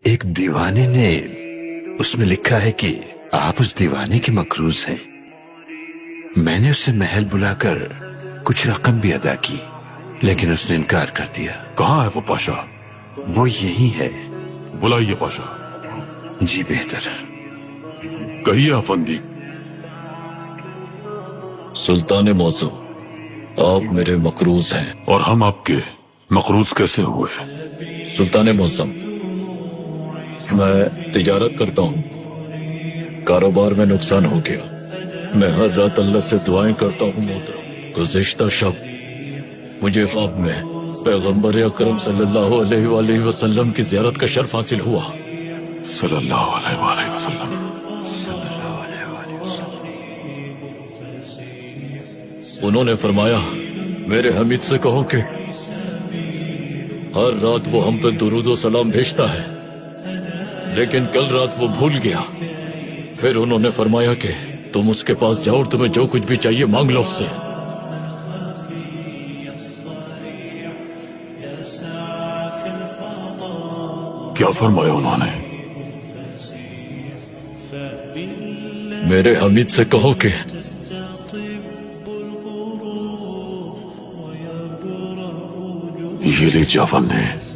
ایک دیوانے نے اس میں لکھا ہے کہ آپ اس دیوانے کے مقروض ہیں۔ میں نے اسے محل بلا کر کچھ رقم بھی ادا کی، لیکن اس نے انکار کر دیا۔ کہاں ہے وہ پاشا؟ وہ یہی ہے۔ بلائیے پاشا۔ جی بہتر۔ کہیے افندی۔ سلطان موزوں، آپ میرے مقروض ہیں۔ اور ہم آپ کے مقروض کیسے ہوئے؟ سلطان موزم، میں تجارت کرتا ہوں، کاروبار میں نقصان ہو گیا، میں ہر رات اللہ سے دعائیں کرتا ہوں محترم۔ گزشتہ شب مجھے خواب میں پیغمبر اکرم صلی اللہ علیہ وآلہ وسلم کی زیارت کا شرف حاصل ہوا۔ صلی اللہ علیہ وآلہ وسلم۔ انہوں نے فرمایا، میرے حمید سے کہو کہ ہر رات وہ ہم پہ درود و سلام بھیجتا ہے، لیکن کل رات وہ بھول گیا۔ پھر انہوں نے فرمایا کہ تم اس کے پاس جاؤ اور تمہیں جو کچھ بھی چاہیے مانگ لو اس سے۔ کیا فرمایا انہوں نے؟ میرے حمید سے کہو کہ یہ لیجیے افندی۔